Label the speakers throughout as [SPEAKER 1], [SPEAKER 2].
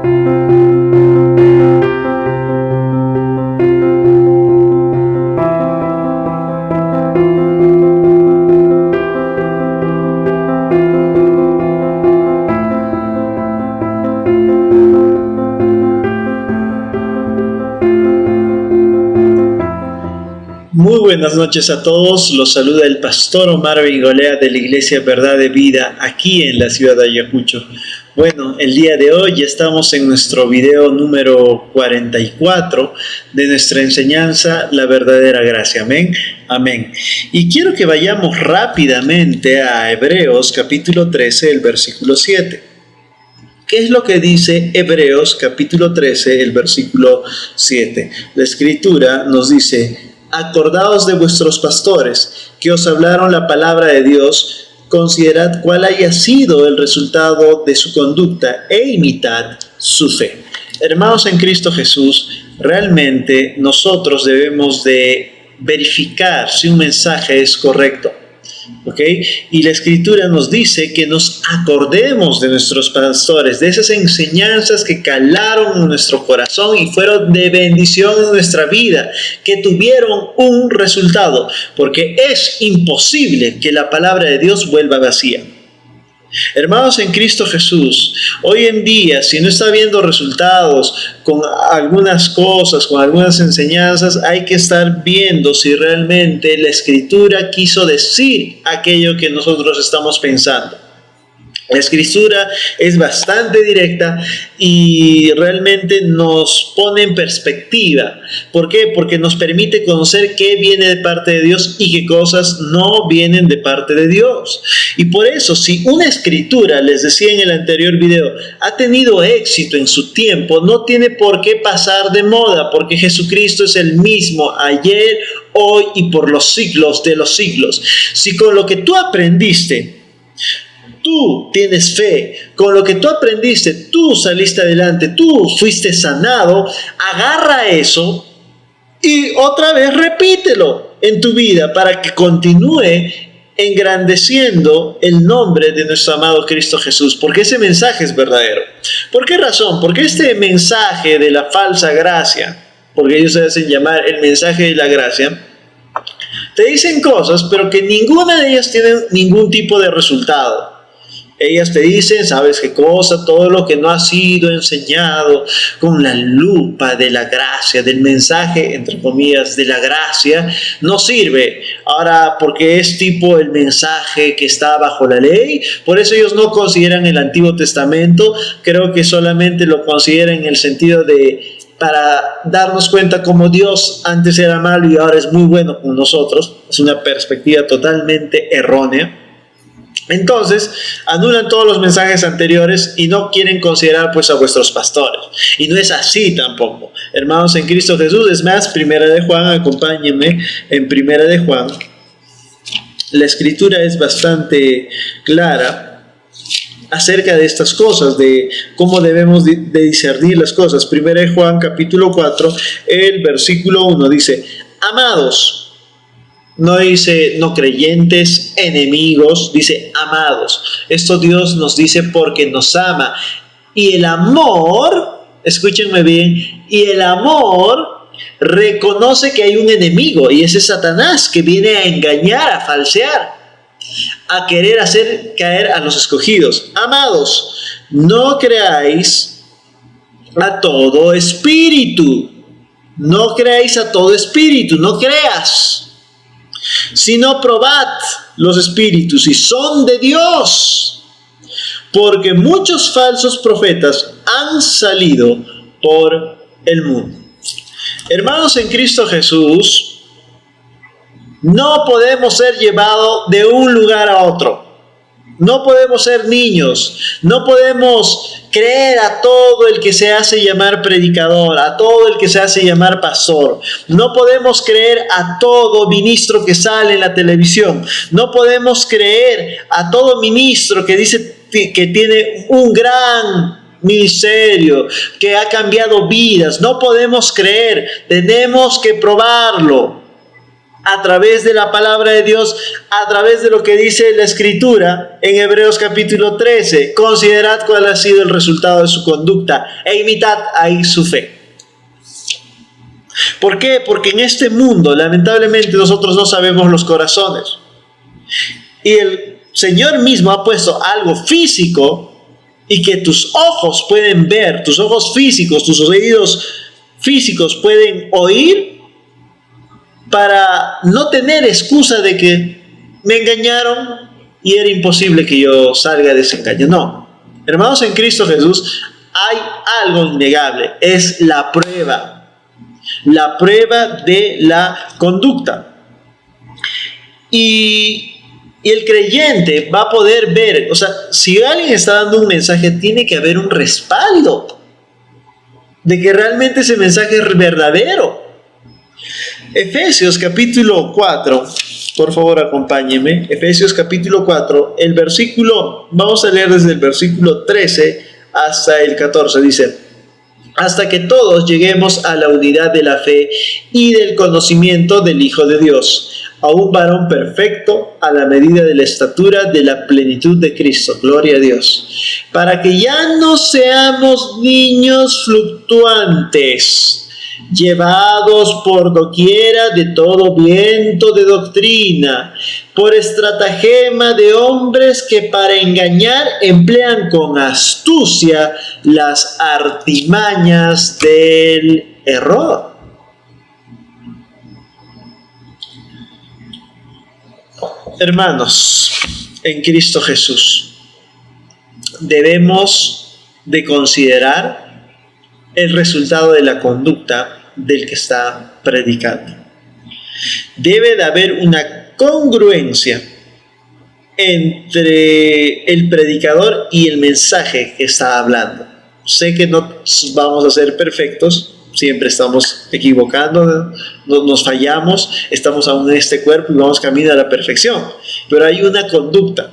[SPEAKER 1] Muy buenas noches a todos, los saluda el pastor Omar Bengolea de la Iglesia Verdad de Vida aquí en la ciudad de Ayacucho. Bueno, el día de hoy ya estamos en nuestro video número 44 de nuestra enseñanza, La Verdadera Gracia. Amén, amén. Y quiero que vayamos rápidamente a Hebreos capítulo 13, el versículo 7. ¿Qué es lo que dice Hebreos capítulo 13, el versículo 7? La Escritura nos dice: acordaos de vuestros pastores, que os hablaron la palabra de Dios, considerad cuál haya sido el resultado de su conducta e imitad su fe. Hermanos en Cristo Jesús, realmente nosotros debemos de verificar si un mensaje es correcto. ¿Ok? Y la Escritura nos dice que nos acordemos de nuestros pastores, de esas enseñanzas que calaron en nuestro corazón y fueron de bendición en nuestra vida, que tuvieron un resultado, porque es imposible que la palabra de Dios vuelva vacía. Hermanos en Cristo Jesús, hoy en día, si no está viendo resultados con algunas cosas, con algunas enseñanzas, hay que estar viendo si realmente la Escritura quiso decir aquello que nosotros estamos pensando. La Escritura es bastante directa y realmente nos pone en perspectiva. ¿Por qué? Porque nos permite conocer qué viene de parte de Dios y qué cosas no vienen de parte de Dios. Y por eso, si una Escritura, les decía en el anterior video, ha tenido éxito en su tiempo, no tiene por qué pasar de moda, porque Jesucristo es el mismo ayer, hoy y por los siglos de los siglos. Si con lo que tú aprendiste, tú tienes fe, con lo que tú aprendiste, tú saliste adelante, tú fuiste sanado, agarra eso y otra vez repítelo en tu vida para que continúe engrandeciendo el nombre de nuestro amado Cristo Jesús, porque ese mensaje es verdadero. ¿Por qué razón? Porque este mensaje de la falsa gracia, porque ellos se hacen llamar el mensaje de la gracia, te dicen cosas, pero que ninguna de ellas tiene ningún tipo de resultado. Ellas te dicen, ¿sabes qué cosa? Todo lo que no ha sido enseñado con la lupa de la gracia, del mensaje, entre comillas, de la gracia, no sirve. Ahora, porque es tipo el mensaje que está bajo la ley, por eso ellos no consideran el Antiguo Testamento. Creo que solamente lo consideran en el sentido de para darnos cuenta cómo Dios antes era malo y ahora es muy bueno con nosotros. Es una perspectiva totalmente errónea. Entonces, anulan todos los mensajes anteriores y no quieren considerar pues a vuestros pastores. Y no es así tampoco. Hermanos en Cristo Jesús, es más, Primera de Juan, acompáñenme en Primera de Juan. La Escritura es bastante clara acerca de estas cosas, de cómo debemos de discernir las cosas. Primera de Juan, capítulo 4, el versículo 1 dice: amados. No dice no creyentes, enemigos, dice amados. Esto Dios nos dice porque nos ama. Y el amor, escúchenme bien, y el amor reconoce que hay un enemigo, y ese es Satanás, que viene a engañar, a falsear, a querer hacer caer a los escogidos. Amados, no creáis a todo espíritu. No creáis a todo espíritu, no creas, sino probad los espíritus si son de Dios, porque muchos falsos profetas han salido por el mundo. Hermanos en Cristo Jesús, no podemos ser llevados de un lugar a otro. No podemos ser niños, no podemos creer a todo el que se hace llamar predicador, a todo el que se hace llamar pastor. No podemos creer a todo ministro que sale en la televisión. No podemos creer a todo ministro que dice que tiene un gran ministerio, que ha cambiado vidas. No podemos creer, tenemos que probarlo. a través de la palabra de Dios, a través de lo que dice la Escritura en Hebreos capítulo 13. Considerad cuál ha sido el resultado de su conducta e imitad ahí su fe. ¿Por qué? Porque en este mundo, lamentablemente, nosotros no sabemos los corazones. Y el Señor mismo ha puesto algo físico y que tus ojos pueden ver, tus ojos físicos, tus oídos físicos pueden oír, para no tener excusa de que me engañaron y era imposible que yo salga de ese engaño. No, hermanos, en Cristo Jesús hay algo innegable, es la prueba de la conducta. Y el creyente va a poder ver, o sea, si alguien está dando un mensaje, tiene que haber un respaldo de que realmente ese mensaje es verdadero. Efesios capítulo 4, por favor acompáñenme. Efesios capítulo 4, el versículo, vamos a leer desde el versículo 13 hasta el 14, dice: hasta que todos lleguemos a la unidad de la fe y del conocimiento del Hijo de Dios, a un varón perfecto, a la medida de la estatura de la plenitud de Cristo. Gloria a Dios. Para que ya no seamos niños fluctuantes, llevados por doquiera de todo viento de doctrina, por estratagema de hombres que para engañar emplean con astucia las artimañas del error. Hermanos, en Cristo Jesús, debemos de considerar el resultado de la conducta del que está predicando. Debe de haber una congruencia entre el predicador y el mensaje que está hablando. Sé que no vamos a ser perfectos, siempre estamos equivocando, nos fallamos, estamos aún en este cuerpo y vamos camino a la perfección, pero hay una conducta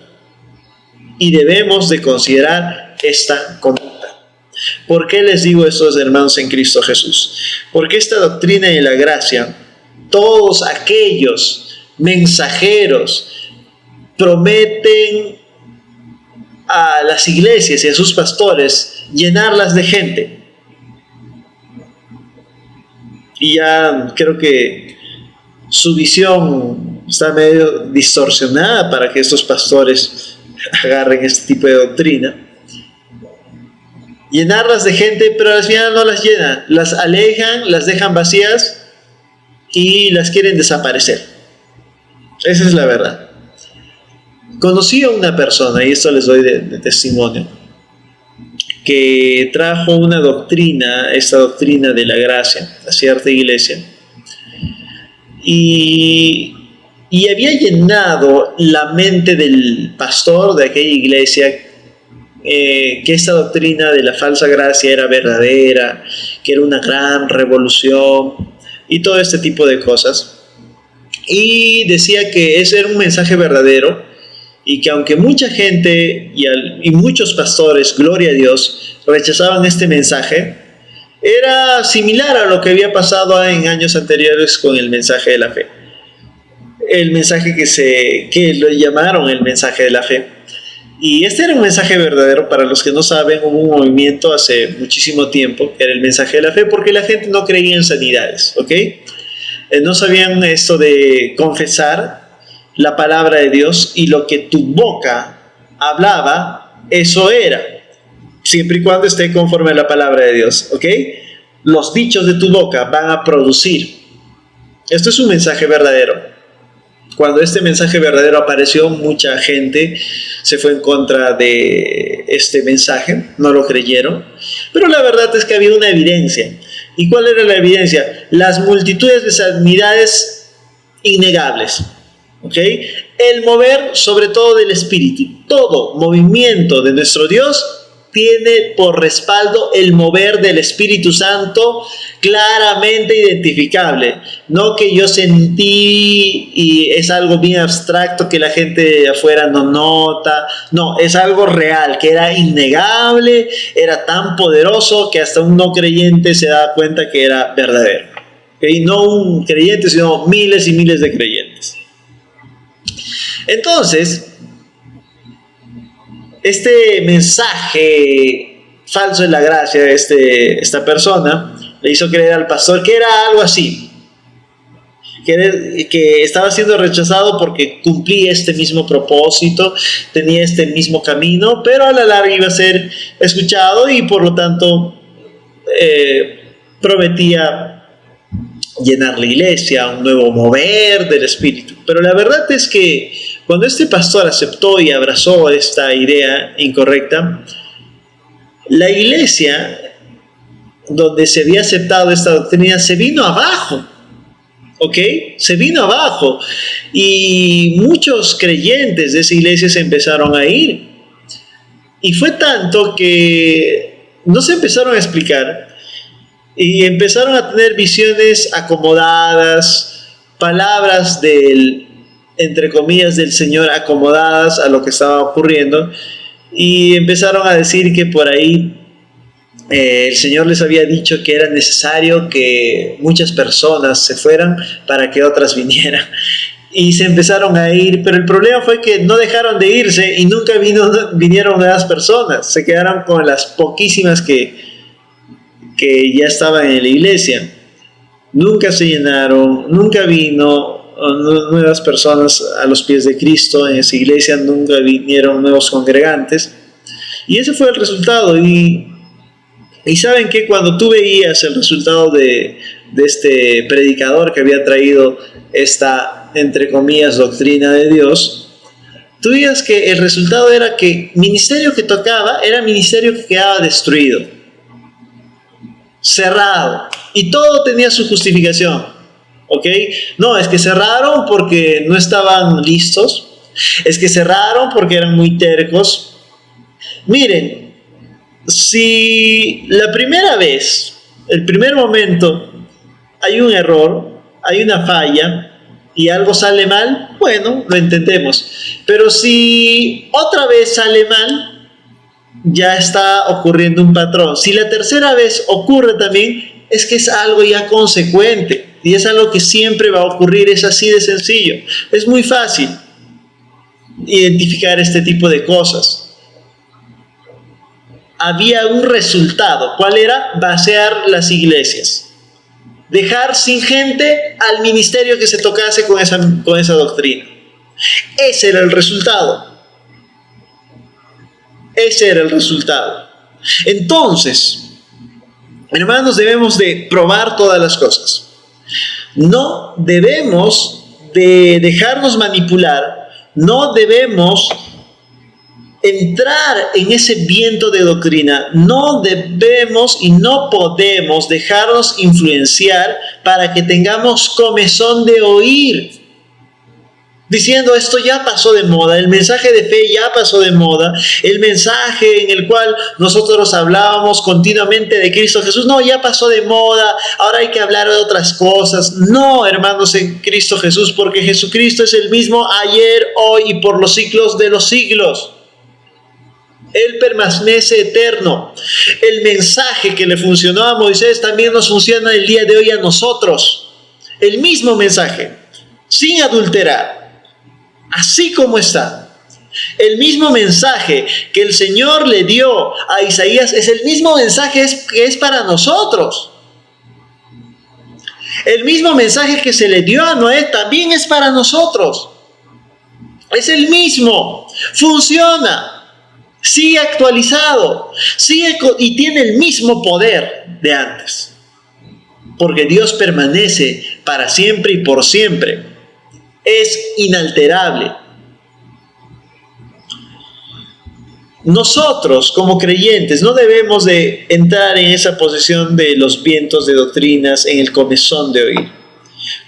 [SPEAKER 1] y debemos de considerar esta conducta. ¿Por qué les digo esto, hermanos, en Cristo Jesús? Porque esta doctrina de la gracia, todos aquellos mensajeros prometen a las iglesias y a sus pastores llenarlas de gente. Y ya creo que su visión está medio distorsionada para que estos pastores agarren este tipo de doctrina. Llenarlas de gente, pero al final no las llenan, las alejan, las dejan vacías y las quieren desaparecer. Esa es la verdad. Conocí a una persona, y esto les doy de testimonio, que trajo una doctrina, esta doctrina de la gracia, a cierta iglesia, y había llenado la mente del pastor de aquella iglesia que esta doctrina de la falsa gracia era verdadera, que era una gran revolución y todo este tipo de cosas, y decía que ese era un mensaje verdadero y que aunque mucha gente y muchos pastores, gloria a Dios, rechazaban este mensaje, era similar a lo que había pasado en años anteriores con el mensaje de la fe, el mensaje que lo llamaron el mensaje de la fe. Y este era un mensaje verdadero. Para los que no saben, hubo un movimiento hace muchísimo tiempo que era el mensaje de la fe, porque la gente no creía en sanidades, ¿ok? No sabían esto de confesar la palabra de Dios y lo que tu boca hablaba, eso era, siempre y cuando esté conforme a la palabra de Dios, ¿ok? Los dichos de tu boca van a producir. Esto es un mensaje verdadero. Cuando este mensaje verdadero apareció, mucha gente se fue en contra de este mensaje, no lo creyeron, pero la verdad es que había una evidencia. ¿Y cuál era la evidencia? Las multitudes de sanidades innegables, ¿ok? El mover sobre todo del Espíritu. Todo movimiento de nuestro Dios tiene por respaldo el mover del Espíritu Santo claramente identificable. No que yo sentí y es algo bien abstracto que la gente de afuera no nota. No, es algo real, que era innegable, era tan poderoso que hasta un no creyente se da cuenta que era verdadero. ¿Okay? No un creyente, sino miles y miles de creyentes. Entonces, este mensaje falso de la gracia de esta persona le hizo creer al pastor que era algo así, que estaba siendo rechazado porque cumplía este mismo propósito, tenía este mismo camino, pero a la larga iba a ser escuchado y por lo tanto prometía llenar la iglesia, un nuevo mover del espíritu. Pero la verdad es que cuando este pastor aceptó y abrazó esta idea incorrecta, la iglesia donde se había aceptado esta doctrina se vino abajo. ¿Ok? Se vino abajo. Y muchos creyentes de esa iglesia se empezaron a ir. Y fue tanto que no se empezaron a explicar. Y empezaron a tener visiones acomodadas, palabras entre comillas, del Señor acomodadas a lo que estaba ocurriendo. Y empezaron a decir que por ahí el Señor les había dicho que era necesario que muchas personas se fueran para que otras vinieran. Y se empezaron a ir, pero el problema fue que no dejaron de irse y nunca vinieron nuevas personas. Se quedaron con las poquísimas que ya estaban en la iglesia. Nunca se llenaron, nunca vino nuevas personas a los pies de Cristo en esa iglesia, nunca vinieron nuevos congregantes. Y ese fue el resultado. Y saben que cuando tú veías el resultado de este predicador que había traído esta, entre comillas, doctrina de Dios, tú veías que el resultado era que ministerio que tocaba era ministerio que quedaba destruido, cerrado, y todo tenía su justificación. ¿Ok? No, es que cerraron porque no estaban listos, es que cerraron porque eran muy tercos. Miren, si la primera vez, el primer momento, hay un error, hay una falla y algo sale mal, bueno, lo entendemos. Pero si otra vez sale mal, ya está ocurriendo un patrón. Si la tercera vez ocurre también, es que es algo ya consecuente y es algo que siempre va a ocurrir, es así de sencillo. Es muy fácil identificar este tipo de cosas. Había un resultado. ¿Cuál era? Vaciar las iglesias. Dejar sin gente al ministerio que se tocase con esa doctrina. Ese era el resultado. Ese era el resultado. Entonces, hermanos, debemos de probar todas las cosas. No debemos de dejarnos manipular. No debemos entrar en ese viento de doctrina. No debemos y no podemos dejarnos influenciar para que tengamos comezón de oír, diciendo esto ya pasó de moda, el mensaje de fe ya pasó de moda, el mensaje en el cual nosotros hablábamos continuamente de Cristo Jesús, no, ya pasó de moda, ahora hay que hablar de otras cosas. No, hermanos, en Cristo Jesús, porque Jesucristo es el mismo ayer, hoy y por los siglos de los siglos. Él permanece eterno. El mensaje que le funcionó a Moisés también nos funciona el día de hoy a nosotros. El mismo mensaje, sin adulterar, así como está. El mismo mensaje que el Señor le dio a Isaías es el mismo mensaje que es para nosotros. El mismo mensaje que se le dio a Noé también es para nosotros. Es el mismo. Funciona. Sigue actualizado, sigue y tiene el mismo poder de antes, porque Dios permanece para siempre y por siempre, es inalterable. Nosotros como creyentes no debemos de entrar en esa posición de los vientos de doctrinas en el comezón de oír,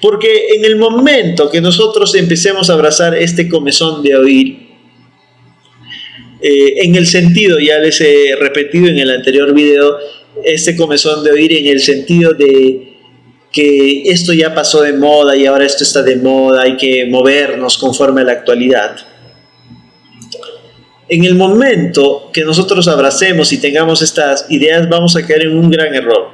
[SPEAKER 1] porque en el momento que nosotros empecemos a abrazar este comezón de oír, en el sentido, ya les he repetido en el anterior video, este comezón de oír en el sentido de que esto ya pasó de moda y ahora esto está de moda, hay que movernos conforme a la actualidad. En el momento que nosotros abracemos y tengamos estas ideas, vamos a caer en un gran error.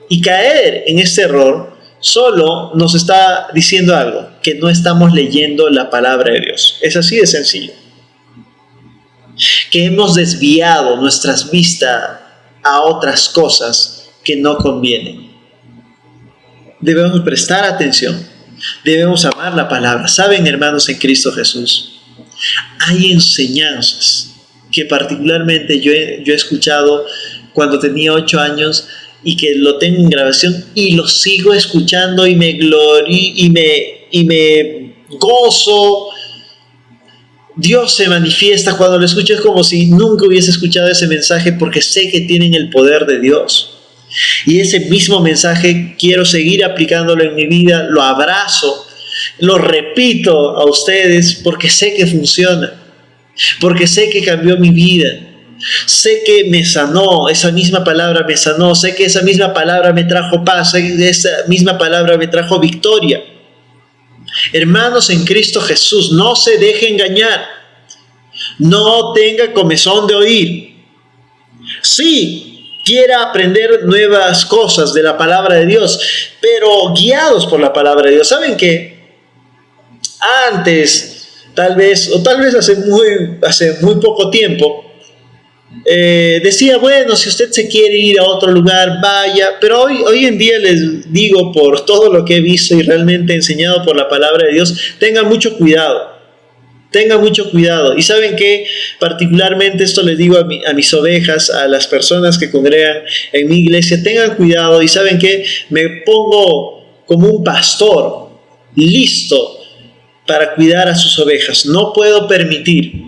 [SPEAKER 1] Y caer en este error solo nos está diciendo algo, que no estamos leyendo la palabra de Dios. Es así de sencillo. Que hemos desviado nuestras vistas a otras cosas que no convienen. Debemos prestar atención. Debemos amar la palabra. ¿Saben, hermanos en Cristo Jesús? Hay enseñanzas que particularmente yo he escuchado cuando tenía 8 años y que lo tengo en grabación y lo sigo escuchando y me gozo. Dios se manifiesta cuando lo escucho, es como si nunca hubiese escuchado ese mensaje, porque sé que tienen el poder de Dios. Y ese mismo mensaje quiero seguir aplicándolo en mi vida, lo abrazo, lo repito a ustedes porque sé que funciona, porque sé que cambió mi vida, sé que me sanó, esa misma palabra me sanó, sé que esa misma palabra me trajo paz, sé que esa misma palabra me trajo victoria. Hermanos en Cristo Jesús, no se deje engañar, no tenga comezón de oír. Sí, quiera aprender nuevas cosas de la palabra de Dios, pero guiados por la palabra de Dios. ¿Saben qué? Antes, tal vez hace muy poco tiempo, decía, bueno, si usted se quiere ir a otro lugar, vaya, pero hoy en día les digo, por todo lo que he visto y realmente enseñado por la palabra de Dios, tengan mucho cuidado, y saben que particularmente esto les digo a mis ovejas, a las personas que congregan en mi iglesia, tengan cuidado, y saben que me pongo como un pastor listo para cuidar a sus ovejas. No puedo permitir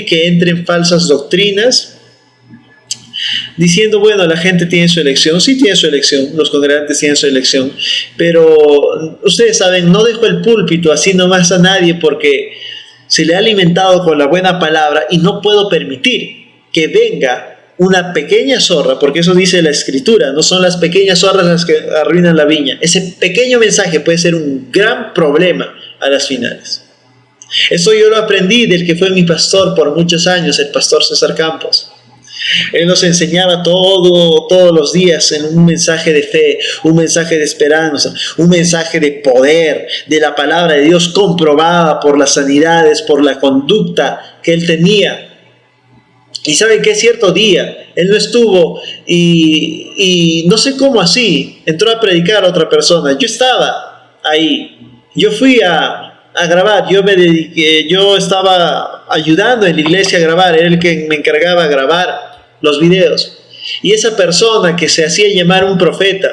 [SPEAKER 1] que entren falsas doctrinas diciendo, bueno, la gente tiene su elección. Sí, tiene su elección, los congregantes tienen su elección, pero ustedes saben, no dejo el púlpito así nomás a nadie, porque se le ha alimentado con la buena palabra, y no puedo permitir que venga una pequeña zorra, porque eso dice la Escritura, no son las pequeñas zorras las que arruinan la viña. Ese pequeño mensaje puede ser un gran problema a las finales. Eso yo lo aprendí del que fue mi pastor por muchos años, el pastor César Campos. Él nos enseñaba todos los días en un mensaje de fe, un mensaje de esperanza, un mensaje de poder, de la palabra de Dios comprobada por las sanidades, por la conducta que él tenía. Y saben que cierto día él no estuvo y no sé cómo así entró a predicar a otra persona. Yo estaba ahí, yo fui a grabar, yo estaba ayudando en la iglesia a grabar, era el que me encargaba de grabar los videos. Y esa persona que se hacía llamar un profeta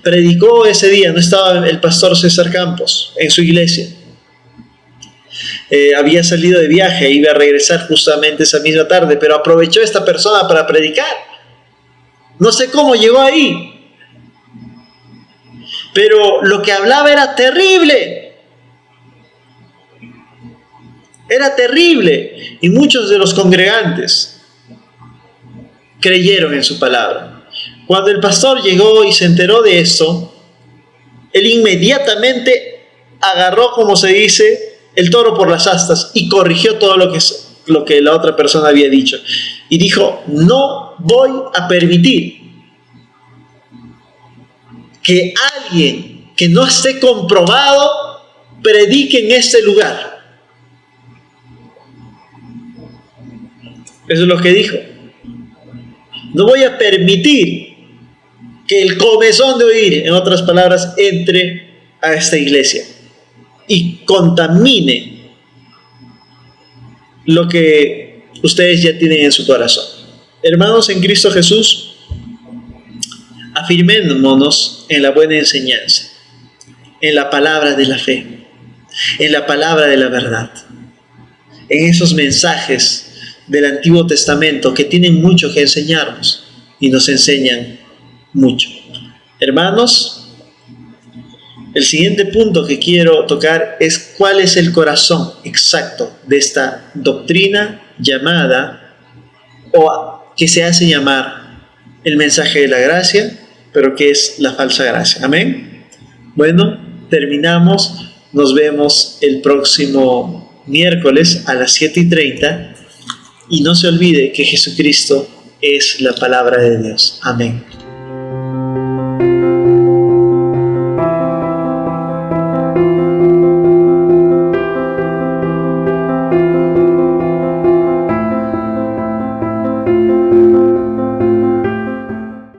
[SPEAKER 1] predicó ese día. No estaba el pastor César Campos en su iglesia. Había salido de viaje e iba a regresar justamente esa misma tarde, pero aprovechó esta persona para predicar. No sé cómo llegó ahí, pero lo que hablaba era terrible. Era terrible, y muchos de los congregantes creyeron en su palabra. Cuando el pastor llegó y se enteró de esto, él inmediatamente agarró, como se dice, el toro por las astas y corrigió todo lo que la otra persona había dicho. Y dijo, no voy a permitir que alguien que no esté comprobado predique en este lugar. Eso es lo que dijo. No voy a permitir que el comezón de oír, en otras palabras, entre a esta iglesia y contamine lo que ustedes ya tienen en su corazón. Hermanos en Cristo Jesús, afirmémonos en la buena enseñanza, en la palabra de la fe, en la palabra de la verdad, en esos mensajes del Antiguo Testamento que tienen mucho que enseñarnos y nos enseñan mucho. Hermanos, el siguiente punto que quiero tocar es cuál es el corazón exacto de esta doctrina llamada, o que se hace llamar, el mensaje de la gracia, pero que es la falsa gracia. Amén. Bueno, terminamos. Nos vemos el próximo miércoles a las 7:30. Y no se olvide que Jesucristo es la palabra de Dios. Amén.